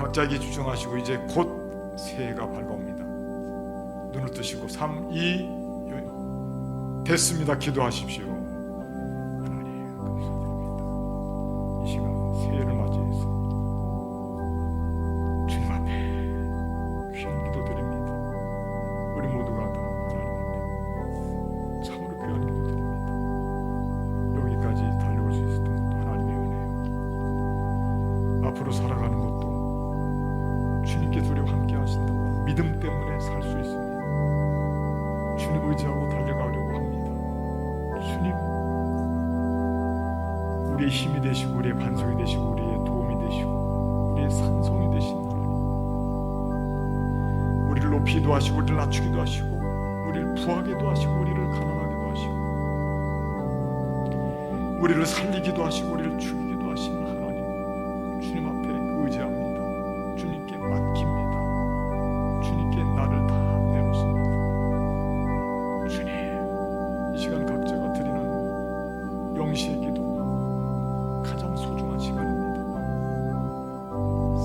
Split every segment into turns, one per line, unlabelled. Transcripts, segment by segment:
각자에게 집중하시고 이제 곧 새해가 밝아옵니다. 눈을 뜨시고 3, 2, 됐습니다. 기도하십시오. 하나님 감사드립니다. 이 시간 새해를 맞이해서 주님 앞에 귀한 기도 드립니다. 우리 모두가 다 하나님 앞에 참으로 귀한 기도 드립니다. 여기까지 달려올 수 있었던 것도 하나님의 은혜요, 앞으로 살아가는 것도 주님께서 우리와 함께 하신다고 믿음 때문에 살 수 있습니다. 주님 의지하고 달려가려고 합니다. 주님, 우리의 힘이 되시고 우리의 반석이 되시고 우리의 도움이 되시고 우리의 산성이 되신 하나님, 우리를 높이기도 하시고 우리를 낮추기도 하시고 우리를 부하게도 하시고 우리를 가난하게도 하시고 우리를 살리기도 하시고 우리를 죽이기도 하신 하나님, 주님 앞에 의지합니다. 주님께 맡깁니다. 주님께 나를 다 내놓습니다. 주님, 이 시간 각자가 드리는 영시의 기도 가장 소중한 시간입니다.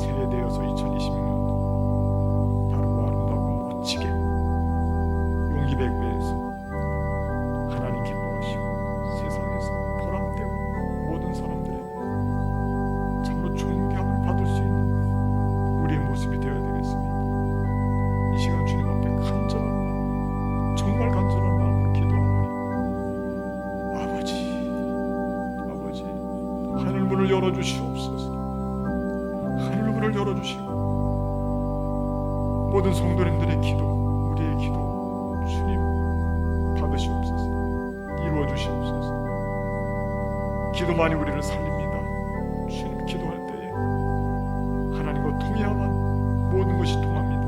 새해 되어서 2026년도 바르고 아름다고 멋지게 용기 백배에서 하나님 기뻐하시고 세상에서 보람되고 모든 사람들에게 참으로 존경을 받을 수 있는 우리의 모습이 되어야 되겠습니다. 이 시간 주님 앞에 간절한 마음, 정말 간절한 마음으로 기도하오니 아버지, 아버지, 하늘 문을 열어주시옵소서. 하늘 문을 열어주시고 모든 성도님들의 기도, 우리의 기도 주님 받으시옵소서. 이루어주시옵소서. 기도만이 우리를 살립니다. 주님, 기도할 때에 하나님과 통해야만 모든 것이 통합니다.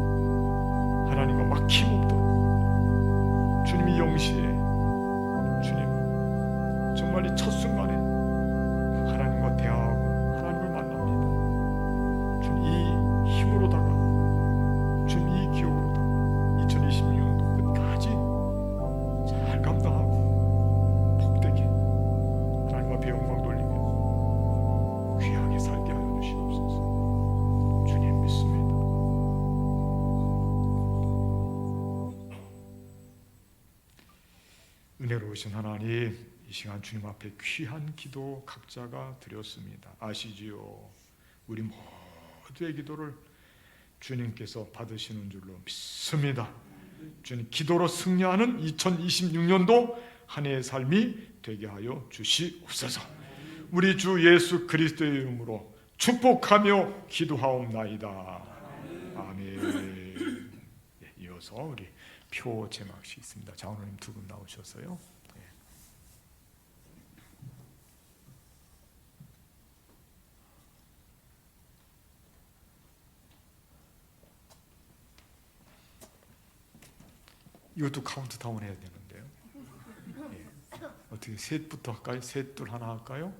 하나님과 막힘없도록 주님이 영시에 주님 정말 이 첫 순간에 하나님과 대화하고 하나님을 만납니다. 주님, 이 힘으로다가 주님 이 기억으로다가 2026년도 끝까지 잘 감당하고 복되게 하나님 앞에 영광 돌리며 귀하게 살게 하여 주시옵소서. 주님 믿습니다. 은혜로우신 하나님, 이 시간 주님 앞에 귀한 기도 각자가 드렸습니다. 아시지요? 우리 모두의 기도를 주님께서 받으시는 줄로 믿습니다. 주님, 기도로 승리하는 2026년도 한 해의 삶이 되게 하여 주시옵소서. 우리 주 예수 그리스도의 이름으로 축복하며 기도하옵나이다. 아멘. 이어서 우리 표 제막시 있습니다. 장로님 두 분 나오셨어요. 이것도 카운트다운 해야 되는데요. 어떻게 셋부터 할까요? 셋, 둘, 하나 할까요?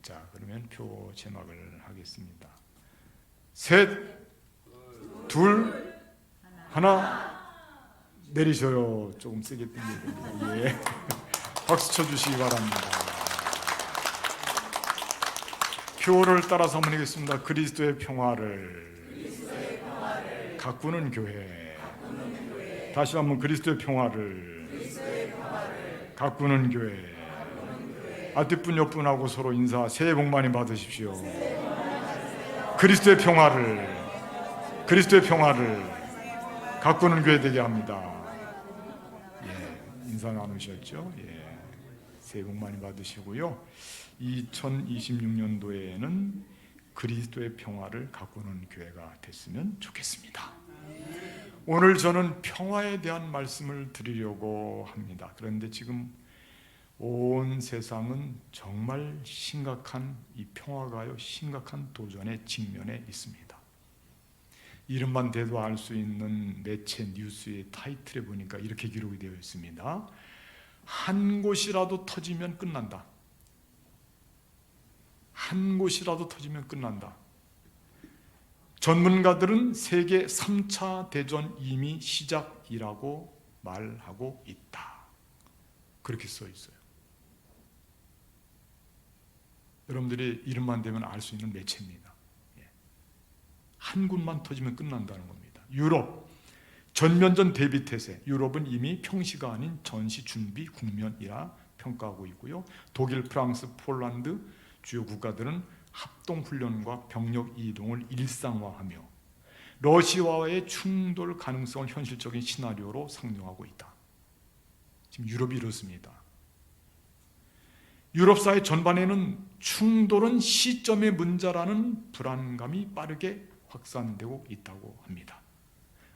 자, 그러면 표 제막을 하겠습니다. 셋, 둘, 하나. 내리셔요. 조금 세게 당겨야 됩니다. 박수 쳐주시기 바랍니다. 표를 따라서 한번 하겠습니다. 그리스도의 평화를 가꾸는 교회. 다시 한번 그리스도의 평화를 가꾸는 교회. 앞뒷분 옆분하고 서로 인사. 새해 복 많이 받으십시오. 그리스도의 평화를 가꾸는 교회 되게 합니다. 인사 나누셨죠? 새해 복 많이 받으시고요. 2026년도에는 그리스도의 평화를 가꾸는 교회가 됐으면 좋겠습니다. 오늘 저는 평화에 대한 말씀을 드리려고 합니다. 그런데 지금 온 세상은 정말 심각한 이 평화가요, 심각한 도전의 직면에 있습니다. 이름만 대도 알 수 있는 매체 뉴스의 타이틀에 보니까 이렇게 기록이 되어 있습니다. 한 곳이라도 터지면 끝난다. 한 곳이라도 터지면 끝난다. 전문가들은 세계 3차 대전 이미 시작이라고 말하고 있다. 그렇게 써 있어요. 여러분들이 이름만 대면 알 수 있는 매체입니다. 한 군만 터지면 끝난다는 겁니다. 유럽 전면전 대비 태세, 유럽은 이미 평시가 아닌 전시 준비 국면이라 평가하고 있고요. 독일, 프랑스, 폴란드 주요 국가들은 합동훈련과 병력 이동을 일상화하며 러시아와의 충돌 가능성을 현실적인 시나리오로 상정하고 있다. 지금 유럽이 이렇습니다. 유럽 사회 전반에는 충돌은 시점의 문제라는 불안감이 빠르게 확산되고 있다고 합니다.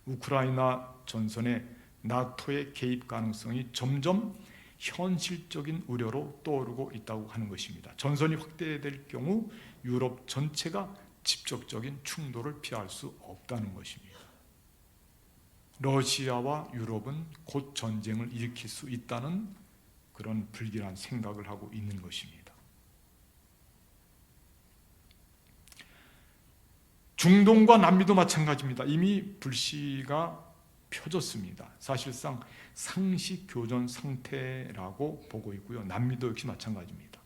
우크라이나 전선에 나토의 개입 가능성이 점점 현실적인 우려로 떠오르고 있다고 하는 것입니다. 전선이 확대될 경우 유럽 전체가 직접적인 충돌을 피할 수 없다는 것입니다. 러시아와 유럽은 곧 전쟁을 일으킬 수 있다는 그런 불길한 생각을 하고 있는 것입니다. 중동과 남미도 마찬가지입니다. 이미 불씨가 펴졌습니다. 사실상 상시 교전 상태라고 보고 있고요. 남미도 역시 마찬가지입니다.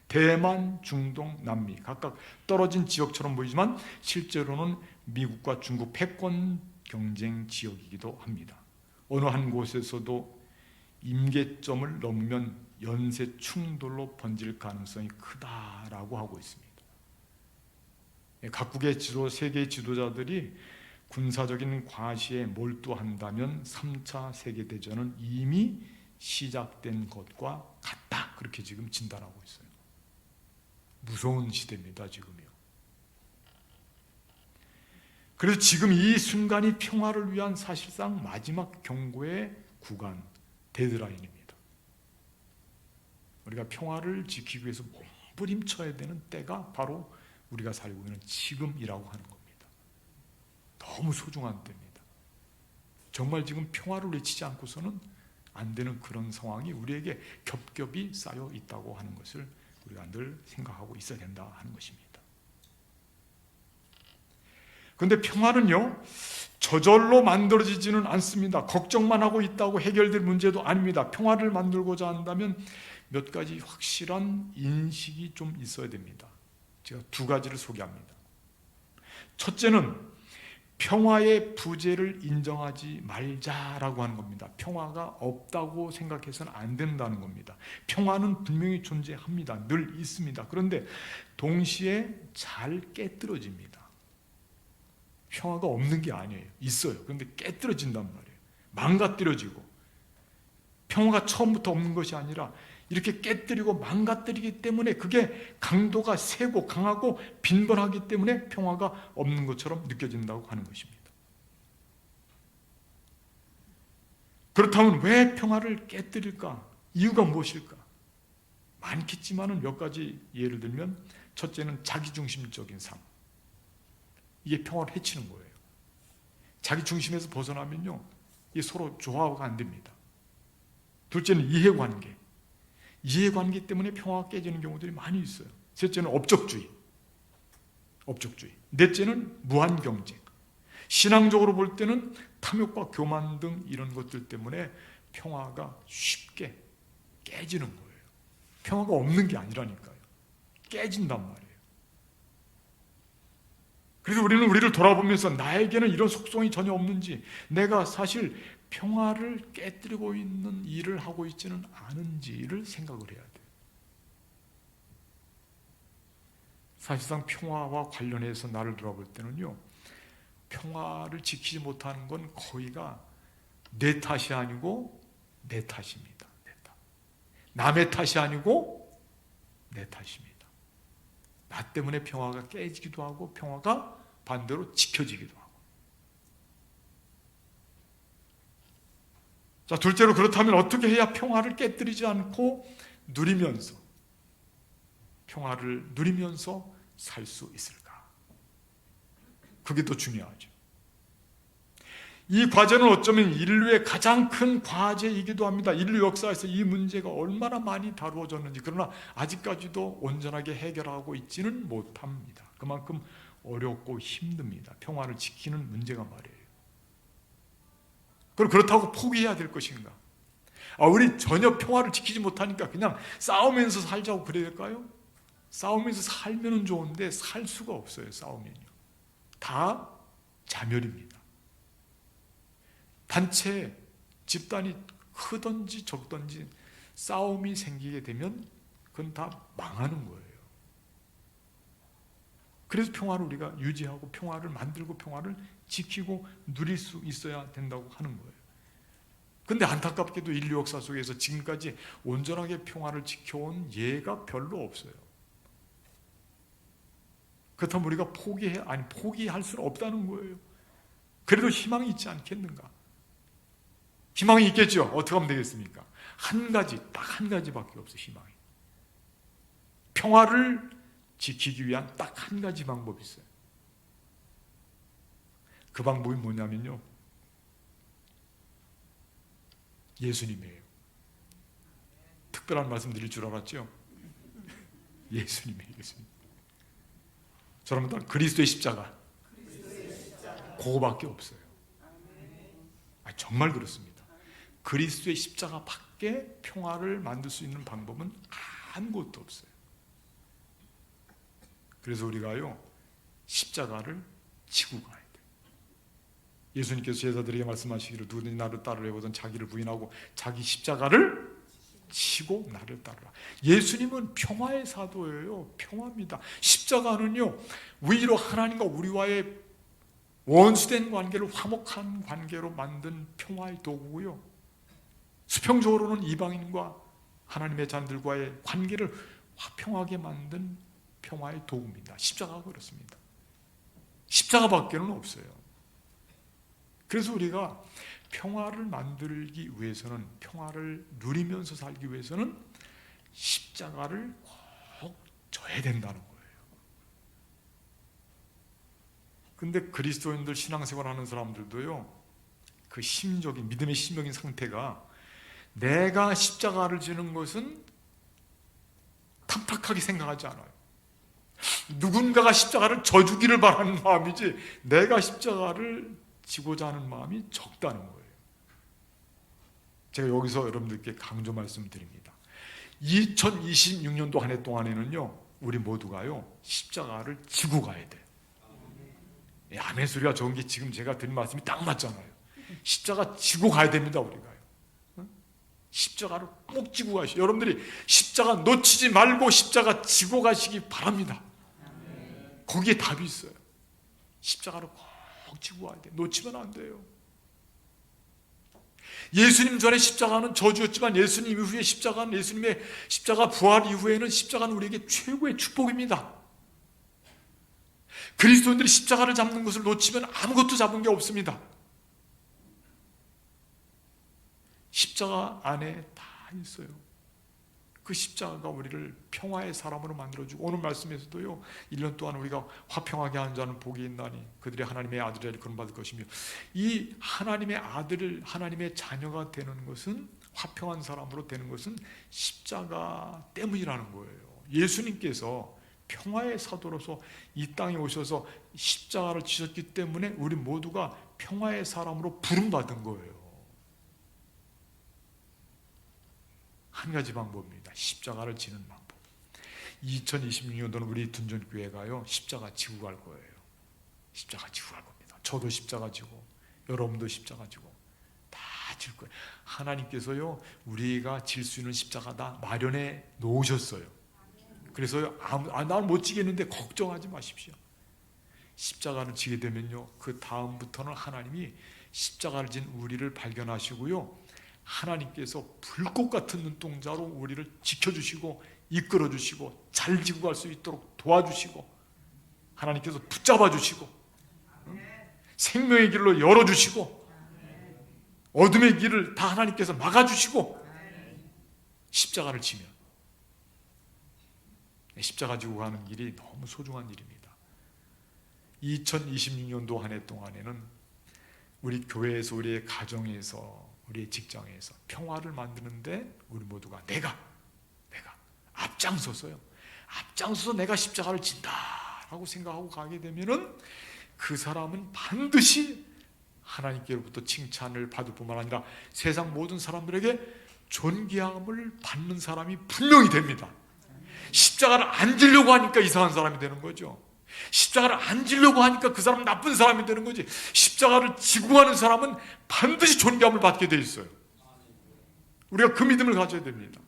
대만, 중동, 남미 각각 떨어진 지역처럼 보이지만 실제로는 미국과 중국 패권 경쟁 지역이기도 합니다. 어느 한 곳에서도 임계점을 넘으면 연쇄 충돌로 번질 가능성이 크다라고 하고 있습니다. 각국의 세계 지도자들이 군사적인 과시에 몰두한다면 3차 세계대전은 이미 시작된 것과 같다. 그렇게 지금 진단하고 있어요. 무서운 시대입니다, 지금이요. 그래서 지금 이 순간이 평화를 위한 사실상 마지막 경고의 구간, 데드라인입니다. 우리가 평화를 지키기 위해서 몸부림쳐야 되는 때가 바로 우리가 살고 있는 지금이라고 하는 겁니다. 너무 소중한 때입니다. 정말 지금 평화를 외치지 않고서는 안 되는 그런 상황이 우리에게 겹겹이 쌓여 있다고 하는 것을 우리가 늘 생각하고 있어야 된다 하는 것입니다. 그런데 평화는요, 저절로 만들어지지는 않습니다. 걱정만 하고 있다고 해결될 문제도 아닙니다. 평화를 만들고자 한다면 몇 가지 확실한 인식이 좀 있어야 됩니다. 제가 두 가지를 소개합니다. 첫째는 평화의 부재를 인정하지 말자라고 하는 겁니다. 평화가 없다고 생각해서는 안 된다는 겁니다. 평화는 분명히 존재합니다. 늘 있습니다. 그런데 동시에 잘 깨뜨려집니다. 평화가 없는 게 아니에요. 있어요. 그런데 깨뜨려진단 말이에요. 망가뜨려지고. 평화가 처음부터 없는 것이 아니라 이렇게 깨뜨리고 망가뜨리기 때문에 그게 강도가 세고 강하고 빈번하기 때문에 평화가 없는 것처럼 느껴진다고 하는 것입니다. 그렇다면 왜 평화를 깨뜨릴까? 이유가 무엇일까? 많겠지만은 몇 가지 예를 들면, 첫째는 자기중심적인 삶. 이게 평화를 해치는 거예요. 자기중심에서 벗어나면요, 이게 서로 조화가 안 됩니다. 둘째는 이해관계. 이해관계 때문에 평화가 깨지는 경우들이 많이 있어요. 셋째는 업적주의. 넷째는 무한경쟁. 신앙적으로 볼 때는 탐욕과 교만 등 이런 것들 때문에 평화가 쉽게 깨지는 거예요. 평화가 없는 게 아니라니까요. 깨진단 말이에요. 그래서 우리는 우리를 돌아보면서 나에게는 이런 속성이 전혀 없는지, 내가 사실 평화를 깨뜨리고 있는 일을 하고 있지는 않은지를 생각을 해야 돼요. 사실상 평화와 관련해서 나를 돌아볼 때는요, 평화를 지키지 못하는 건 거의가 내 탓이 아니고 내 탓입니다. 내 탓. 남의 탓이 아니고 내 탓입니다. 나 때문에 평화가 깨지기도 하고 평화가 반대로 지켜지기도 하고. 자, 둘째로, 그렇다면 어떻게 해야 평화를 깨뜨리지 않고 평화를 누리면서 살 수 있을까? 그게 더 중요하죠. 이 과제는 어쩌면 인류의 가장 큰 과제이기도 합니다. 인류 역사에서 이 문제가 얼마나 많이 다루어졌는지, 그러나 아직까지도 온전하게 해결하고 있지는 못합니다. 그만큼 어렵고 힘듭니다. 평화를 지키는 문제가 말이에요. 그럼 그렇다고 포기해야 될 것인가? 우리 전혀 평화를 지키지 못하니까 그냥 싸우면서 살자고 그래야 될까요? 싸우면서 살면 좋은데 살 수가 없어요. 싸우면요. 다 자멸입니다. 단체, 집단이 크든지 적든지 싸움이 생기게 되면 그건 다 망하는 거예요. 그래서 평화를 우리가 유지하고 평화를 만들고 평화를 지키고 누릴 수 있어야 된다고 하는 거예요. 근데 안타깝게도 인류 역사 속에서 지금까지 온전하게 평화를 지켜온 예가 별로 없어요. 그렇다면 우리가 포기할 수는 없다는 거예요. 그래도 희망이 있지 않겠는가? 희망이 있겠죠. 어떻게 하면 되겠습니까? 딱 한 가지밖에 없어요. 희망이. 평화를 지키기 위한 딱 한 가지 방법이 있어요. 그 방법이 뭐냐면요, 예수님이에요. 특별한 말씀 드릴 줄 알았죠? 예수님이에요. 예수님. 저러면 다 그리스도의 십자가. 그거밖에 없어요. 정말 그렇습니다. 그리스도의 십자가 밖에 평화를 만들 수 있는 방법은 아무것도 없어요. 그래서 우리가요, 십자가를 지고 가야 돼요. 예수님께서 제자들에게 말씀하시기를 누구든지 나를 따르려거든 자기를 부인하고 자기 십자가를 지고 나를 따르라. 예수님은 평화의 사도예요. 평화입니다. 십자가는요, 위로 하나님과 우리와의 원수된 관계를 화목한 관계로 만든 평화의 도구고요, 수평적으로는 이방인과 하나님의 자녀들과의 관계를 화평하게 만든 평화의 도구입니다. 십자가가 그렇습니다. 십자가밖에는 없어요. 그래서 우리가 평화를 만들기 위해서는, 평화를 누리면서 살기 위해서는 십자가를 꼭 져야 된다는 거예요. 근데 그리스도인들 신앙생활 하는 사람들도요, 그 심적인, 믿음의 심적인 상태가 내가 십자가를 지는 것은 탐탁하게 생각하지 않아요. 누군가가 십자가를 져주기를 바라는 마음이지 내가 십자가를 지고자 하는 마음이 적다는 거예요. 제가 여기서 여러분들께 강조 말씀드립니다. 2026년도 한 해 동안에는요, 우리 모두가요, 십자가를 지고 가야 돼요. 아멘 소리가 좋은 게 지금 제가 드린 말씀이 딱 맞잖아요. 십자가 지고 가야 됩니다. 우리가요, 십자가를 꼭 지고 가시죠. 여러분들이 십자가 놓치지 말고 십자가 지고 가시기 바랍니다. 거기에 답이 있어요. 십자가를 꼭 지고 가야 돼요. 놓치면 안 돼요. 예수님 전에 십자가는 저주였지만 예수님 이후에 십자가는, 예수님의 십자가 부활 이후에는 십자가는 우리에게 최고의 축복입니다. 그리스도인들이 십자가를 잡는 것을 놓치면 아무것도 잡은 게 없습니다. 십자가 안에 다 있어요. 그 십자가가 우리를 평화의 사람으로 만들어주고, 오늘 말씀에서도요, 1년 동안 우리가 화평하게 하는 자는 복이 있나니 그들이 하나님의 아들이라 그런받을 것이며, 이 하나님의 아들, 하나님의 자녀가 되는 것은, 화평한 사람으로 되는 것은 십자가 때문이라는 거예요. 예수님께서 평화의 사도로서 이 땅에 오셔서 십자가를 지셨기 때문에 우리 모두가 평화의 사람으로 부름받은 거예요. 한 가지 방법입니다. 십자가를 지는 방법. 2026년도는 우리 둔전교회가요, 십자가 지고 갈 거예요. 십자가 지고 갈 겁니다. 저도 십자가 지고, 여러분도 십자가 지고, 다 질 거예요. 하나님께서요, 우리가 질 수 있는 십자가 다 마련해 놓으셨어요. 그래서요, 난 못 지겠는데 걱정하지 마십시오. 십자가를 지게 되면요, 그 다음부터는 하나님이 십자가를 진 우리를 발견하시고요, 하나님께서 불꽃 같은 눈동자로 우리를 지켜주시고 이끌어주시고 잘 지고 갈 수 있도록 도와주시고, 하나님께서 붙잡아 주시고, 생명의 길로 열어주시고, 어둠의 길을 다 하나님께서 막아주시고, 십자가를 지면, 십자가 지고 가는 길이 너무 소중한 일입니다. 2026년도 한 해 동안에는 우리 교회에서, 우리의 가정에서, 우리의 직장에서 평화를 만드는데 우리 모두가 내가 앞장서서요, 앞장서서 내가 십자가를 진다라고 생각하고 가게 되면은 그 사람은 반드시 하나님께로부터 칭찬을 받을 뿐만 아니라 세상 모든 사람들에게 존귀함을 받는 사람이 분명히 됩니다. 십자가를 안 지려고 하니까 이상한 사람이 되는 거죠. 십자가를 안 지려고 하니까 그 사람은 나쁜 사람이 되는 거지. 십자가를 지고 가는 사람은 반드시 존귀함을 받게 돼 있어요. 우리가 그 믿음을 가져야 됩니다.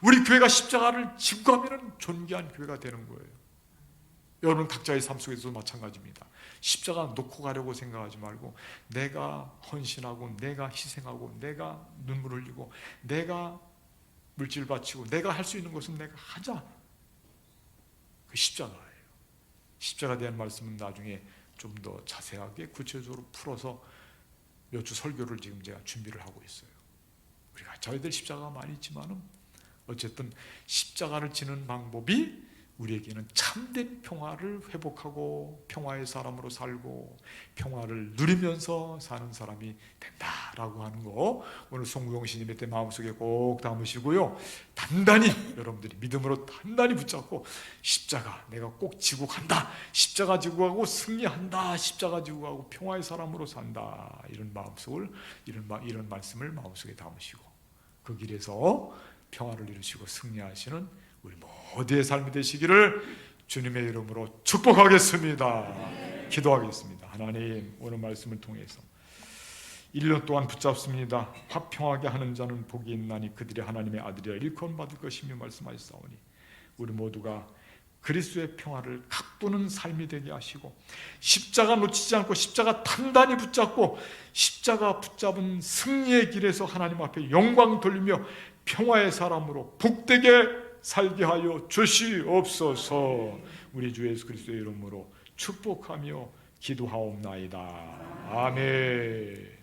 우리 교회가 십자가를 지고 가면 존귀한 교회가 되는 거예요. 여러분 각자의 삶 속에서도 마찬가지입니다. 십자가 놓고 가려고 생각하지 말고 내가 헌신하고 내가 희생하고 내가 눈물 흘리고 내가 물질 바치고 내가 할 수 있는 것은 내가 하자. 그 십자가예요. 십자가에 대한 말씀은 나중에 좀 더 자세하게 구체적으로 풀어서 몇 주 설교를 지금 제가 준비를 하고 있어요. 우리가 저희들 십자가가 많이 있지만은 어쨌든 십자가를 지는 방법이 우리에게는 참된 평화를 회복하고 평화의 사람으로 살고 평화를 누리면서 사는 사람이 된다라고 하는 거 오늘 송구동신님의 때 마음속에 꼭 담으시고요. 단단히 여러분들이 믿음으로 단단히 붙잡고 십자가 내가 꼭 지고 간다. 십자가 지고 가고 승리한다. 십자가 지고 가고 평화의 사람으로 산다. 이런 마음속을 이런 말씀을 마음속에 담으시고 그 길에서 평화를 이루시고 승리하시는 우리 모두의 삶이 되시기를 주님의 이름으로 축복하겠습니다. 기도하겠습니다. 하나님 오늘 말씀을 통해서 1년 동안 붙잡습니다. 화평하게 하는 자는 복이 있나니 그들이 하나님의 아들이라 일컬음 받을 것이며 말씀하셨사오니 우리 모두가 그리스도의 평화를 가꾸는 삶이 되게 하시고 십자가 놓치지 않고 십자가 단단히 붙잡고 십자가 붙잡은 승리의 길에서 하나님 앞에 영광 돌리며 평화의 사람으로 복되게 살게 하여 주시옵소서. 우리 주 예수 그리스도의 이름으로 축복하며 기도하옵나이다. 아멘.